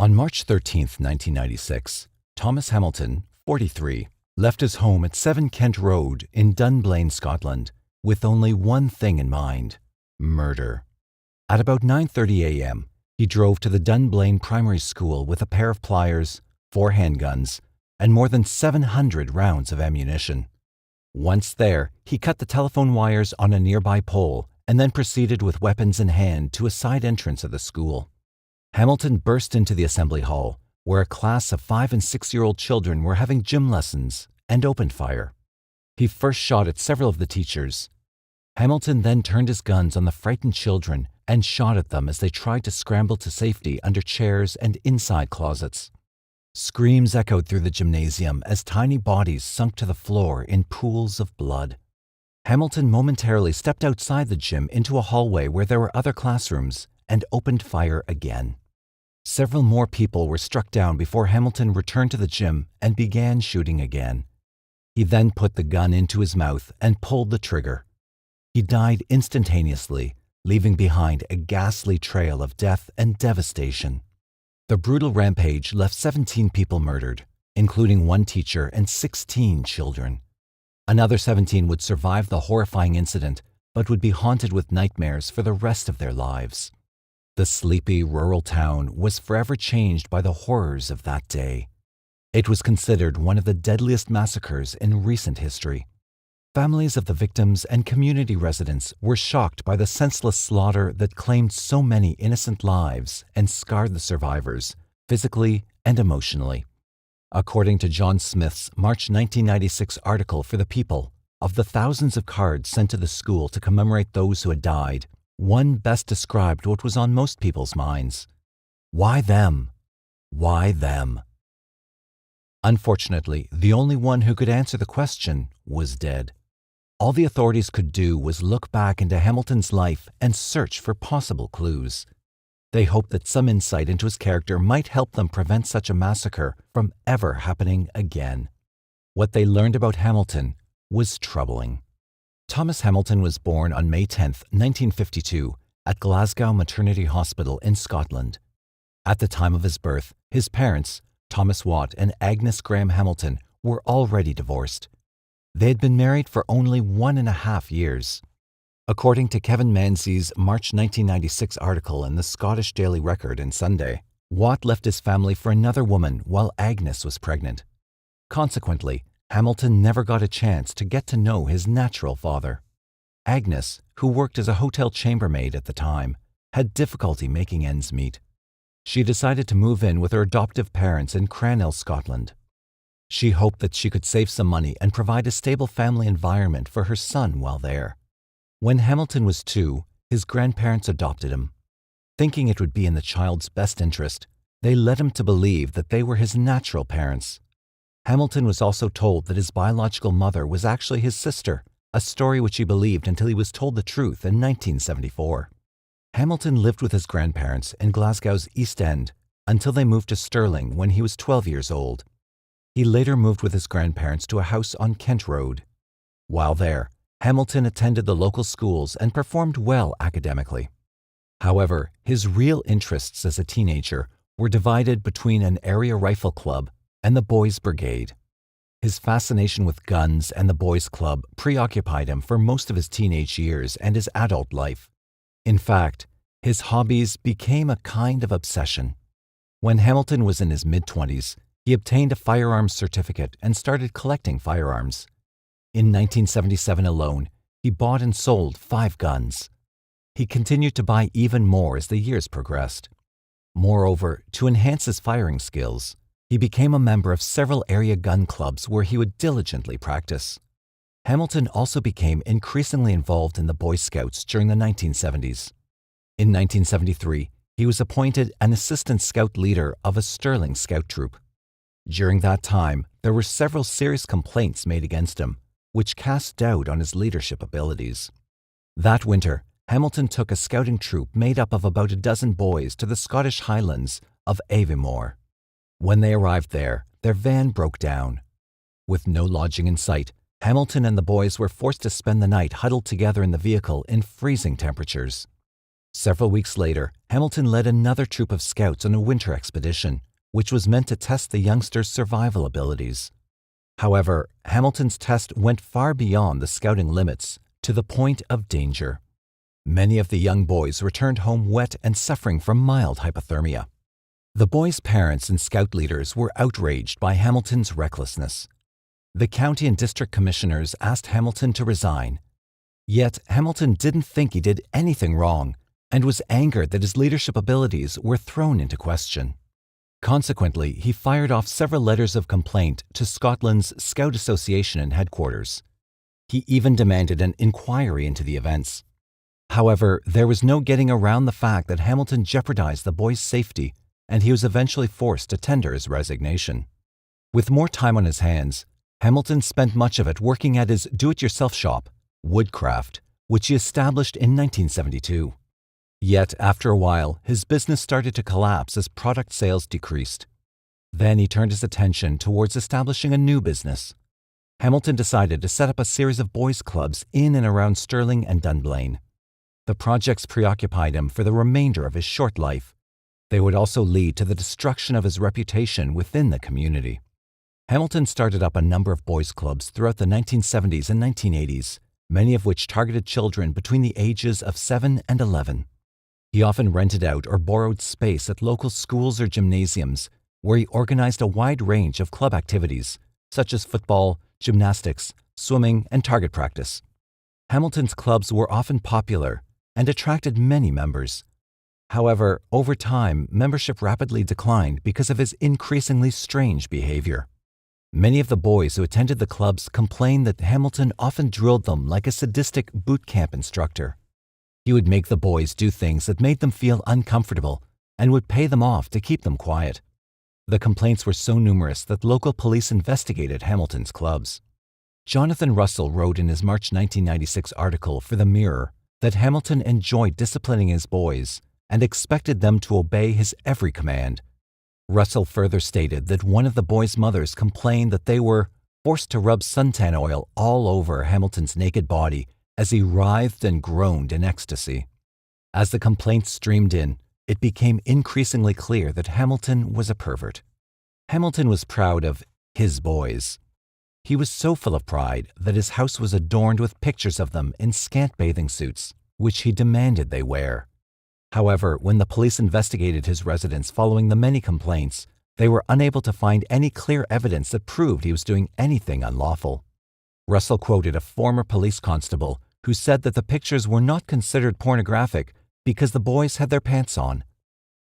On March 13, 1996, Thomas Hamilton, 43, left his home at 7 Kent Road in Dunblane, Scotland, with only one thing in mind: murder. At about 9:30 a.m., he drove to the Dunblane Primary School with a pair of pliers, 4 handguns, and more than 700 rounds of ammunition. Once there, he cut the telephone wires on a nearby pole and then proceeded with weapons in hand to a side entrance of the school. Hamilton burst into the assembly hall, where a class of 5- and 6-year-old children were having gym lessons, and opened fire. He first shot at several of the teachers. Hamilton then turned his guns on the frightened children and shot at them as they tried to scramble to safety under chairs and inside closets. Screams echoed through the gymnasium as tiny bodies sunk to the floor in pools of blood. Hamilton momentarily stepped outside the gym into a hallway where there were other classrooms and opened fire again. Several more people were struck down before Hamilton returned to the gym and began shooting again. He then put the gun into his mouth and pulled the trigger. He died instantaneously, leaving behind a ghastly trail of death and devastation. The brutal rampage left 17 people murdered, including 1 teacher and 16 children. Another 17 would survive the horrifying incident, but would be haunted with nightmares for the rest of their lives. The sleepy rural town was forever changed by the horrors of that day. It was considered one of the deadliest massacres in recent history. Families of the victims and community residents were shocked by the senseless slaughter that claimed so many innocent lives and scarred the survivors, physically and emotionally. According to John Smith's March 1996 article for The People, of the thousands of cards sent to the school to commemorate those who had died, one best described what was on most people's minds. Why them? Why them? Unfortunately, the only one who could answer the question was dead. All the authorities could do was look back into Hamilton's life and search for possible clues. They hoped that some insight into his character might help them prevent such a massacre from ever happening again. What they learned about Hamilton was troubling. Thomas Hamilton was born on May 10, 1952, at Glasgow Maternity Hospital in Scotland. At the time of his birth, his parents, Thomas Watt and Agnes Graham Hamilton, were already divorced. They had been married for only 1.5 years. According to Kevin Manzi's March 1996 article in the Scottish Daily Record and Sunday, Watt left his family for another woman while Agnes was pregnant. Consequently, Hamilton never got a chance to get to know his natural father. Agnes, who worked as a hotel chambermaid at the time, had difficulty making ends meet. She decided to move in with her adoptive parents in Cranell, Scotland. She hoped that she could save some money and provide a stable family environment for her son while there. When Hamilton was 2, his grandparents adopted him. Thinking it would be in the child's best interest, they led him to believe that they were his natural parents. Hamilton was also told that his biological mother was actually his sister, a story which he believed until he was told the truth in 1974. Hamilton lived with his grandparents in Glasgow's East End until they moved to Stirling when he was 12 years old. He later moved with his grandparents to a house on Kent Road. While there, Hamilton attended the local schools and performed well academically. However, his real interests as a teenager were divided between an area rifle club and the Boys' Brigade. His fascination with guns and the Boys' Club preoccupied him for most of his teenage years and his adult life. In fact, his hobbies became a kind of obsession. When Hamilton was in his mid-20s, he obtained a firearms certificate and started collecting firearms. In 1977 alone, he bought and sold 5 guns. He continued to buy even more as the years progressed. Moreover, to enhance his firing skills, he became a member of several area gun clubs where he would diligently practice. Hamilton also became increasingly involved in the Boy Scouts during the 1970s. In 1973, he was appointed an assistant scout leader of a Stirling scout troop. During that time, there were several serious complaints made against him, which cast doubt on his leadership abilities. That winter, Hamilton took a scouting troop made up of about a dozen boys to the Scottish Highlands of Aviemore. When they arrived there, their van broke down. With no lodging in sight, Hamilton and the boys were forced to spend the night huddled together in the vehicle in freezing temperatures. Several weeks later, Hamilton led another troop of scouts on a winter expedition, which was meant to test the youngsters' survival abilities. However, Hamilton's test went far beyond the scouting limits, to the point of danger. Many of the young boys returned home wet and suffering from mild hypothermia. The boys' parents and scout leaders were outraged by Hamilton's recklessness. The county and district commissioners asked Hamilton to resign. Yet Hamilton didn't think he did anything wrong and was angered that his leadership abilities were thrown into question. Consequently, he fired off several letters of complaint to Scotland's Scout Association and headquarters. He even demanded an inquiry into the events. However, there was no getting around the fact that Hamilton jeopardized the boys' safety, and he was eventually forced to tender his resignation. With more time on his hands, Hamilton spent much of it working at his do-it-yourself shop, Woodcraft, which he established in 1972. Yet, after a while, his business started to collapse as product sales decreased. Then he turned his attention towards establishing a new business. Hamilton decided to set up a series of boys' clubs in and around Stirling and Dunblane. The projects preoccupied him for the remainder of his short life. They would also lead to the destruction of his reputation within the community. Hamilton started up a number of boys' clubs throughout the 1970s and 1980s, many of which targeted children between the ages of 7 and 11. He often rented out or borrowed space at local schools or gymnasiums, where he organized a wide range of club activities, such as football, gymnastics, swimming, and target practice. Hamilton's clubs were often popular and attracted many members. However, over time, membership rapidly declined because of his increasingly strange behavior. Many of the boys who attended the clubs complained that Hamilton often drilled them like a sadistic boot camp instructor. He would make the boys do things that made them feel uncomfortable and would pay them off to keep them quiet. The complaints were so numerous that local police investigated Hamilton's clubs. Jonathan Russell wrote in his March 1996 article for The Mirror that Hamilton enjoyed disciplining his boys and expected them to obey his every command. Russell further stated that one of the boys' mothers complained that they were forced to rub suntan oil all over Hamilton's naked body as he writhed and groaned in ecstasy. As the complaints streamed in, it became increasingly clear that Hamilton was a pervert. Hamilton was proud of his boys. He was so full of pride that his house was adorned with pictures of them in scant bathing suits, which he demanded they wear. However, when the police investigated his residence following the many complaints, they were unable to find any clear evidence that proved he was doing anything unlawful. Russell quoted a former police constable who said that the pictures were not considered pornographic because the boys had their pants on.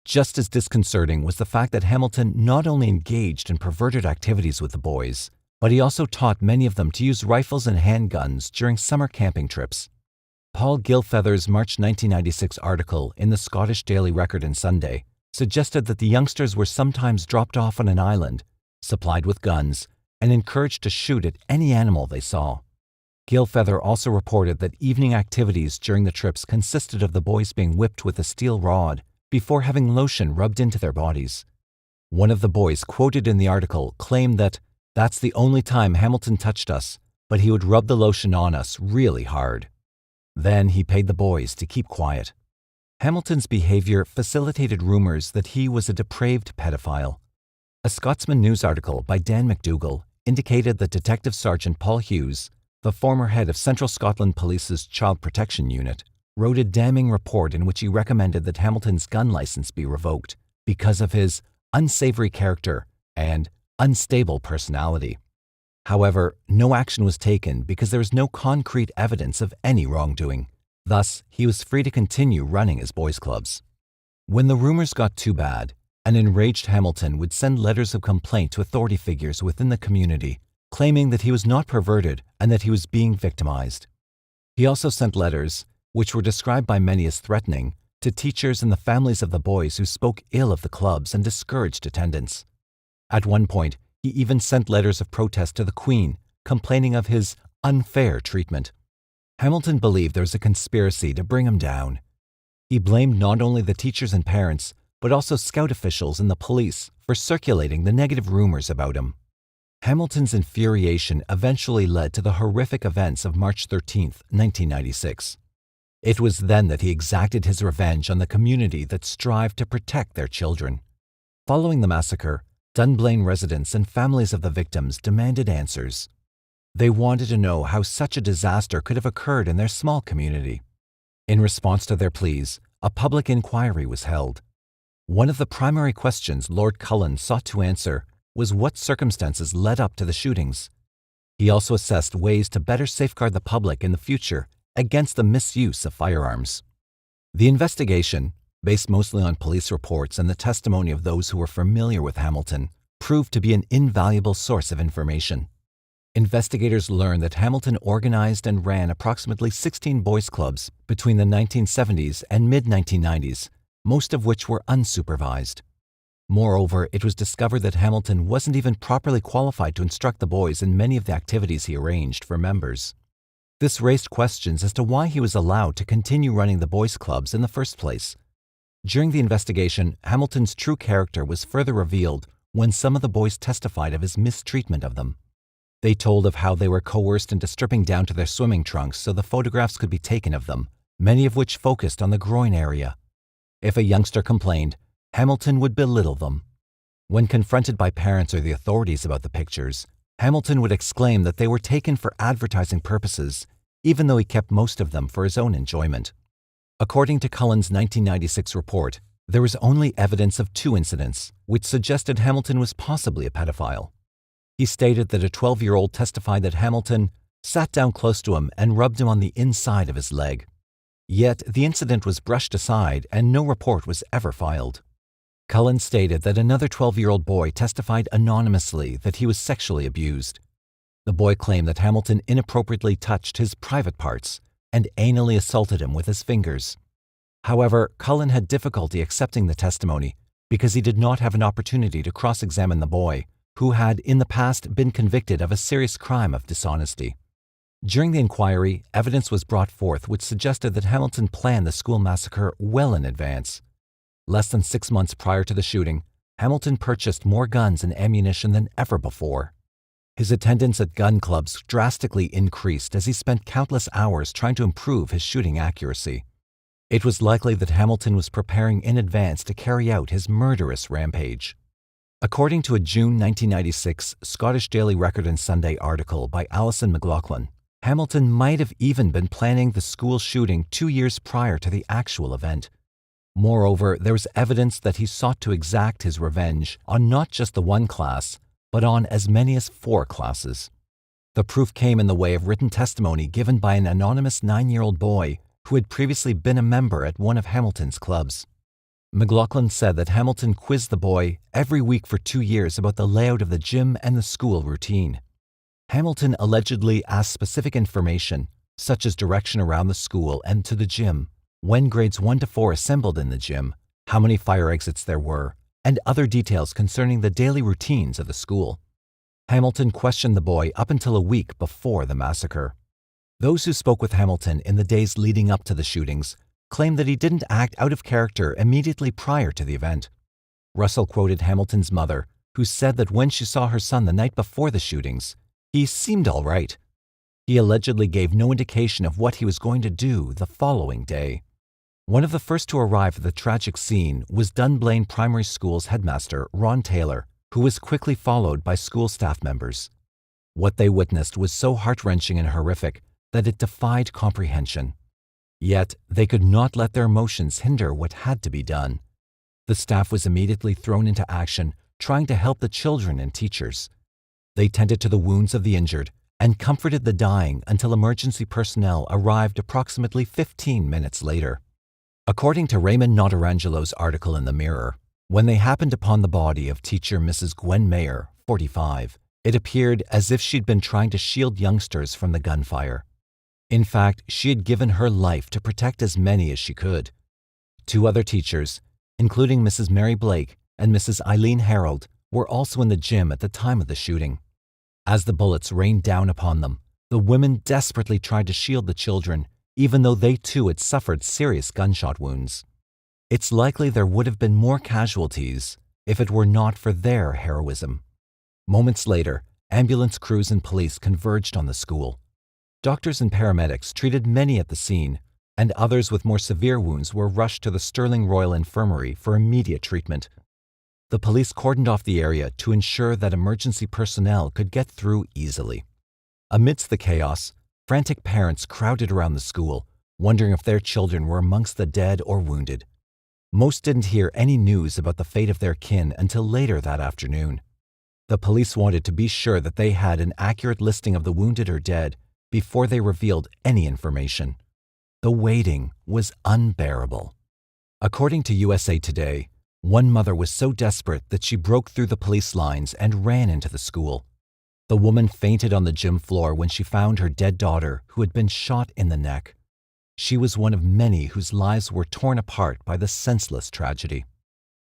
Just as disconcerting was the fact that Hamilton not only engaged in perverted activities with the boys, but he also taught many of them to use rifles and handguns during summer camping trips. Paul Gilfeather's March 1996 article in the Scottish Daily Record and Sunday suggested that the youngsters were sometimes dropped off on an island, supplied with guns, and encouraged to shoot at any animal they saw. Gilfeather also reported that evening activities during the trips consisted of the boys being whipped with a steel rod before having lotion rubbed into their bodies. One of the boys quoted in the article claimed that that's the only time Hamilton touched us, but he would rub the lotion on us really hard. Then he paid the boys to keep quiet. Hamilton's behavior facilitated rumors that he was a depraved pedophile. A Scotsman News article by Dan McDougall indicated that Detective Sergeant Paul Hughes, the former head of Central Scotland Police's Child Protection Unit, wrote a damning report in which he recommended that Hamilton's gun license be revoked because of his unsavory character and unstable personality. However, no action was taken because there was no concrete evidence of any wrongdoing. Thus, he was free to continue running his boys' clubs. When the rumors got too bad, an enraged Hamilton would send letters of complaint to authority figures within the community, claiming that he was not perverted and that he was being victimized. He also sent letters, which were described by many as threatening, to teachers and the families of the boys who spoke ill of the clubs and discouraged attendance. At one point, he even sent letters of protest to the Queen, complaining of his unfair treatment. Hamilton believed there was a conspiracy to bring him down. He blamed not only the teachers and parents, but also Scout officials and the police for circulating the negative rumors about him. Hamilton's infuriation eventually led to the horrific events of March 13, 1996. It was then that he exacted his revenge on the community that strived to protect their children. Following the massacre, Dunblane residents and families of the victims demanded answers. They wanted to know how such a disaster could have occurred in their small community. In response to their pleas, a public inquiry was held. One of the primary questions Lord Cullen sought to answer was what circumstances led up to the shootings. He also assessed ways to better safeguard the public in the future against the misuse of firearms. The investigation, based mostly on police reports and the testimony of those who were familiar with Hamilton, proved to be an invaluable source of information. Investigators learned that Hamilton organized and ran approximately 16 boys' clubs between the 1970s and mid-1990s, most of which were unsupervised. Moreover, it was discovered that Hamilton wasn't even properly qualified to instruct the boys in many of the activities he arranged for members. This raised questions as to why he was allowed to continue running the boys' clubs in the first place. During the investigation, Hamilton's true character was further revealed when some of the boys testified of his mistreatment of them. They told of how they were coerced into stripping down to their swimming trunks so the photographs could be taken of them, many of which focused on the groin area. If a youngster complained, Hamilton would belittle them. When confronted by parents or the authorities about the pictures, Hamilton would exclaim that they were taken for advertising purposes, even though he kept most of them for his own enjoyment. According to Cullen's 1996 report, there was only evidence of 2 incidents, which suggested Hamilton was possibly a pedophile. He stated that a 12-year-old testified that Hamilton sat down close to him and rubbed him on the inside of his leg. Yet the incident was brushed aside and no report was ever filed. Cullen stated that another 12-year-old boy testified anonymously that he was sexually abused. The boy claimed that Hamilton inappropriately touched his private parts and anally assaulted him with his fingers. However, Cullen had difficulty accepting the testimony because he did not have an opportunity to cross-examine the boy, who had in the past been convicted of a serious crime of dishonesty. During the inquiry, evidence was brought forth which suggested that Hamilton planned the school massacre well in advance. Less than 6 months prior to the shooting, Hamilton purchased more guns and ammunition than ever before. His attendance at gun clubs drastically increased as he spent countless hours trying to improve his shooting accuracy. It was likely that Hamilton was preparing in advance to carry out his murderous rampage. According to a June 1996 Scottish Daily Record and Sunday article by Alison McLaughlin, Hamilton might have even been planning the school shooting 2 years prior to the actual event. Moreover, there was evidence that he sought to exact his revenge on not just the one class, but on as many as 4 classes. The proof came in the way of written testimony given by an anonymous 9-year-old boy who had previously been a member at one of Hamilton's clubs. McLaughlin said that Hamilton quizzed the boy every week for 2 years about the layout of the gym and the school routine. Hamilton allegedly asked specific information, such as direction around the school and to the gym, when grades 1 to 4 assembled in the gym, how many fire exits there were, and other details concerning the daily routines of the school. Hamilton questioned the boy up until a week before the massacre. Those who spoke with Hamilton in the days leading up to the shootings claimed that he didn't act out of character immediately prior to the event. Russell quoted Hamilton's mother, who said that when she saw her son the night before the shootings, he seemed all right. He allegedly gave no indication of what he was going to do the following day. One of the first to arrive at the tragic scene was Dunblane Primary School's headmaster, Ron Taylor, who was quickly followed by school staff members. What they witnessed was so heart-wrenching and horrific that it defied comprehension. Yet, they could not let their emotions hinder what had to be done. The staff was immediately thrown into action, trying to help the children and teachers. They tended to the wounds of the injured and comforted the dying until emergency personnel arrived approximately 15 minutes later. According to Raymond Notarangelo's article in the Mirror, when they happened upon the body of teacher Mrs. Gwen Mayer, 45, it appeared as if she'd been trying to shield youngsters from the gunfire. In fact, she had given her life to protect as many as she could. 2 other teachers, including Mrs. Mary Blake and Mrs. Eileen Harold, were also in the gym at the time of the shooting. As the bullets rained down upon them, the women desperately tried to shield the children, even though they too had suffered serious gunshot wounds. It's likely there would have been more casualties if it were not for their heroism. Moments later, ambulance crews and police converged on the school. Doctors and paramedics treated many at the scene, and others with more severe wounds were rushed to the Stirling Royal Infirmary for immediate treatment. The police cordoned off the area to ensure that emergency personnel could get through easily. Amidst the chaos, frantic parents crowded around the school, wondering if their children were amongst the dead or wounded. Most didn't hear any news about the fate of their kin until later that afternoon. The police wanted to be sure that they had an accurate listing of the wounded or dead before they revealed any information. The waiting was unbearable. According to USA Today, one mother was so desperate that she broke through the police lines and ran into the school. The woman fainted on the gym floor when she found her dead daughter, who had been shot in the neck. She was one of many whose lives were torn apart by the senseless tragedy.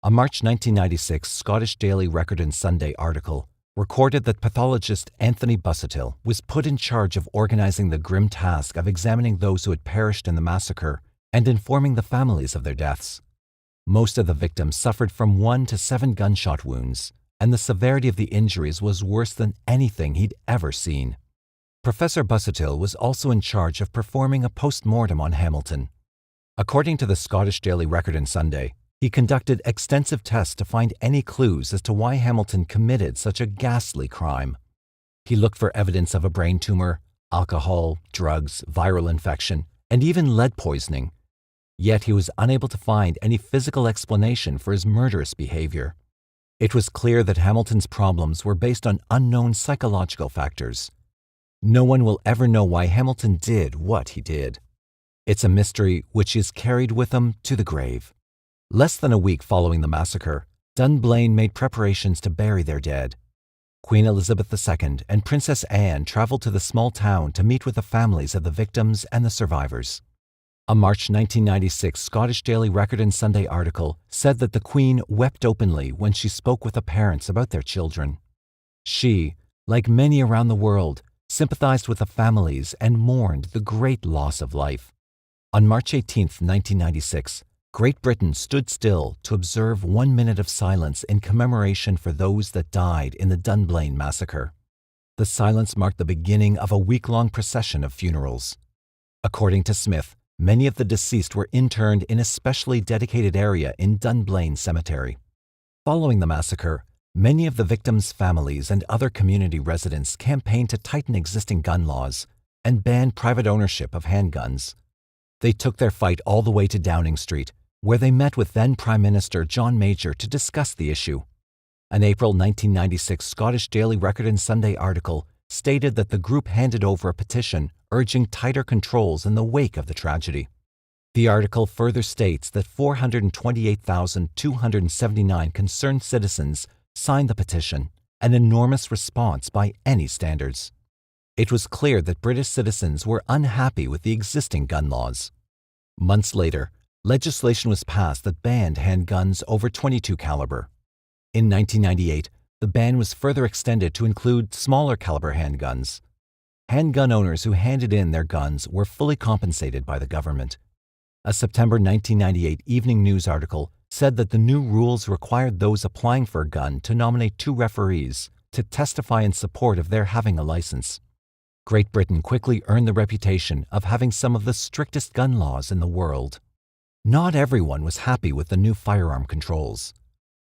A March 1996 Scottish Daily Record and Sunday article recorded that pathologist Anthony Busuttil was put in charge of organizing the grim task of examining those who had perished in the massacre and informing the families of their deaths. Most of the victims suffered from 1 to 7 gunshot wounds, and the severity of the injuries was worse than anything he'd ever seen. Professor Busuttil was also in charge of performing a postmortem on Hamilton. According to the Scottish Daily Record and Sunday, he conducted extensive tests to find any clues as to why Hamilton committed such a ghastly crime. He looked for evidence of a brain tumor, alcohol, drugs, viral infection, and even lead poisoning. Yet he was unable to find any physical explanation for his murderous behavior. It was clear that Hamilton's problems were based on unknown psychological factors. No one will ever know why Hamilton did what he did. It's a mystery which is carried with him to the grave. Less than a week following the massacre, Dunblane made preparations to bury their dead. Queen Elizabeth II and Princess Anne traveled to the small town to meet with the families of the victims and the survivors. A March 1996 Scottish Daily Record and Sunday article said that the Queen wept openly when she spoke with the parents about their children. She, like many around the world, sympathized with the families and mourned the great loss of life. On March 18, 1996, Great Britain stood still to observe 1 minute of silence in commemoration for those that died in the Dunblane Massacre. The silence marked the beginning of a week-long procession of funerals. According to Smith, many of the deceased were interned in a specially dedicated area in Dunblane Cemetery. Following the massacre, many of the victims' families and other community residents campaigned to tighten existing gun laws and ban private ownership of handguns. They took their fight all the way to Downing Street, where they met with then Prime Minister John Major to discuss the issue. An April 1996 Scottish Daily Record and Sunday article stated that the group handed over a petition urging tighter controls in the wake of the tragedy. The article further states that 428,279 concerned citizens signed the petition, an enormous response by any standards. It was clear that British citizens were unhappy with the existing gun laws. Months later, legislation was passed that banned handguns over .22 caliber. In 1998, the ban was further extended to include smaller caliber handguns. Handgun owners who handed in their guns were fully compensated by the government. A September 1998 Evening News article said that the new rules required those applying for a gun to nominate 2 referees to testify in support of their having a license. Great Britain quickly earned the reputation of having some of the strictest gun laws in the world. Not everyone was happy with the new firearm controls.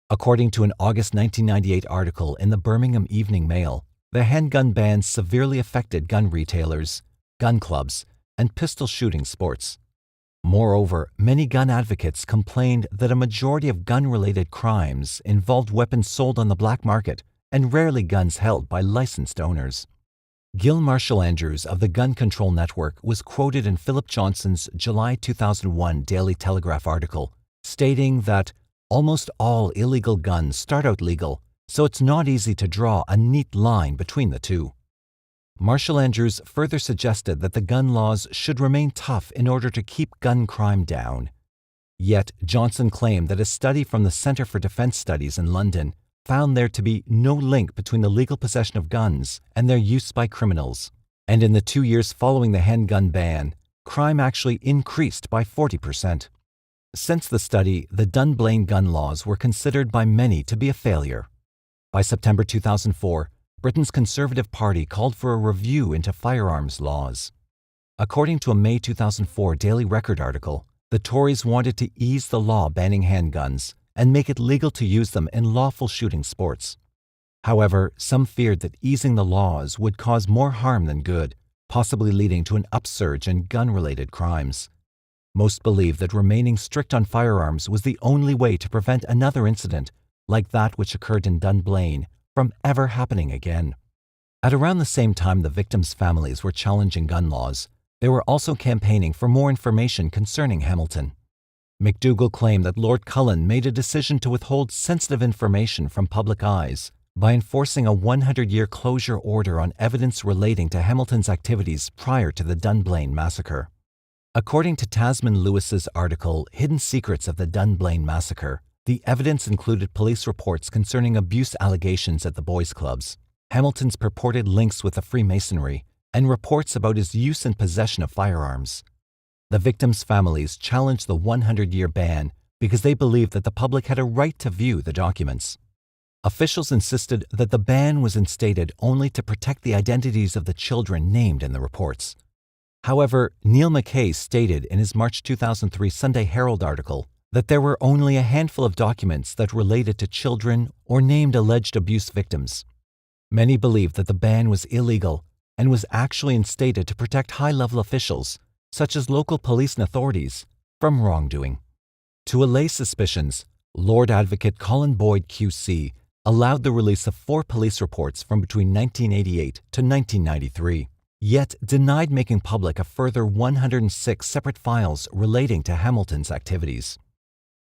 According to an August 1998 article in the Birmingham Evening Mail, the handgun ban severely affected gun retailers, gun clubs, and pistol shooting sports. Moreover, many gun advocates complained that a majority of gun-related crimes involved weapons sold on the black market and rarely guns held by licensed owners. Gil Marshall-Andrews of the Gun Control Network was quoted in Philip Johnson's July 2001 Daily Telegraph article, stating that almost all illegal guns start out legal, so it's not easy to draw a neat line between the two. Marshall-Andrews further suggested that the gun laws should remain tough in order to keep gun crime down. Yet Johnson claimed that a study from the Centre for Defence Studies in London found there to be no link between the legal possession of guns and their use by criminals, and in the 2 years following the handgun ban, crime actually increased by 40%. Since the study, the Dunblane gun laws were considered by many to be a failure. By September 2004, Britain's Conservative Party called for a review into firearms laws. According to a May 2004 Daily Record article, the Tories wanted to ease the law banning handguns and make it legal to use them in lawful shooting sports. However, some feared that easing the laws would cause more harm than good, possibly leading to an upsurge in gun-related crimes. Most believed that remaining strict on firearms was the only way to prevent another incident like that which occurred in Dunblane from ever happening again. At around the same time the victims' families were challenging gun laws, they were also campaigning for more information concerning Hamilton. McDougall claimed that Lord Cullen made a decision to withhold sensitive information from public eyes by enforcing a 100-year closure order on evidence relating to Hamilton's activities prior to the Dunblane Massacre. According to Tasman Lewis's article, Hidden Secrets of the Dunblane Massacre, the evidence included police reports concerning abuse allegations at the boys' clubs, Hamilton's purported links with the Freemasonry, and reports about his use and possession of firearms. The victims' families challenged the 100-year ban because they believed that the public had a right to view the documents. Officials insisted that the ban was instated only to protect the identities of the children named in the reports. However, Neil Mackay stated in his March 2003 Sunday Herald article that there were only a handful of documents that related to children or named alleged abuse victims. Many believed that the ban was illegal and was actually instated to protect high-level officials, such as local police and authorities, from wrongdoing. To allay suspicions, Lord Advocate Colin Boyd QC allowed the release of 4 police reports from between 1988 to 1993, yet denied making public a further 106 separate files relating to Hamilton's activities.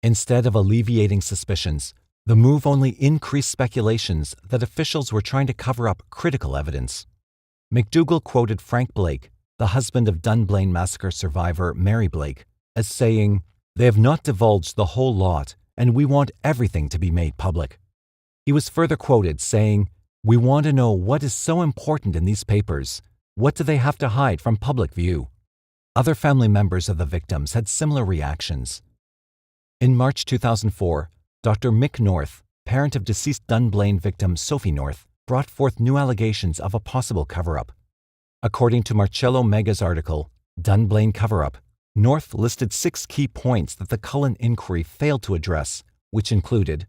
Instead of alleviating suspicions, the move only increased speculations that officials were trying to cover up critical evidence. McDougall quoted Frank Blake, the husband of Dunblane Massacre survivor Mary Blake, as saying, "They have not divulged the whole lot, and we want everything to be made public." He was further quoted saying, "We want to know what is so important in these papers. What do they have to hide from public view?" Other family members of the victims had similar reactions. In March 2004, Dr. Mick North, parent of deceased Dunblane victim Sophie North, brought forth new allegations of a possible cover-up. According to Marcello Mega's article, Dunblane Cover-Up, North listed 6 key points that the Cullen inquiry failed to address, which included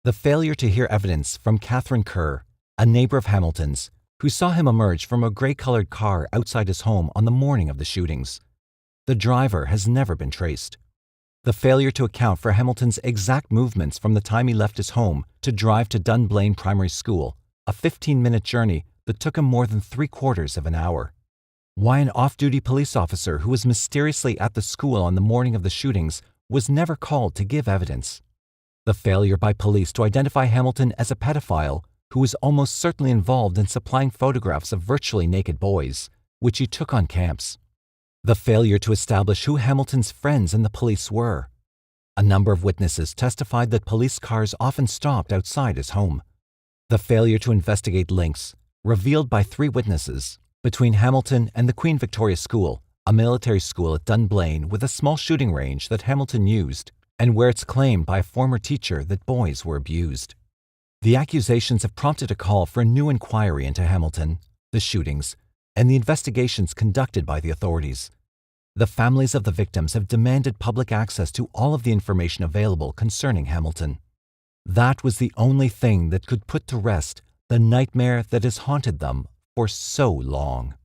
the failure to hear evidence from Catherine Kerr, a neighbor of Hamilton's, who saw him emerge from a grey-colored car outside his home on the morning of the shootings. The driver has never been traced. The failure to account for Hamilton's exact movements from the time he left his home to drive to Dunblane Primary School, a 15-minute journey that took him more than 3/4 of an hour. Why an off-duty police officer who was mysteriously at the school on the morning of the shootings was never called to give evidence. The failure by police to identify Hamilton as a pedophile who was almost certainly involved in supplying photographs of virtually naked boys, which he took on camps. The failure to establish who Hamilton's friends and the police were. A number of witnesses testified that police cars often stopped outside his home. The failure to investigate links, revealed by 3 witnesses, between Hamilton and the Queen Victoria School, a military school at Dunblane with a small shooting range that Hamilton used, and where it's claimed by a former teacher that boys were abused. The accusations have prompted a call for a new inquiry into Hamilton, the shootings, and the investigations conducted by the authorities. The families of the victims have demanded public access to all of the information available concerning Hamilton. That was the only thing that could put to rest the nightmare that has haunted them for so long.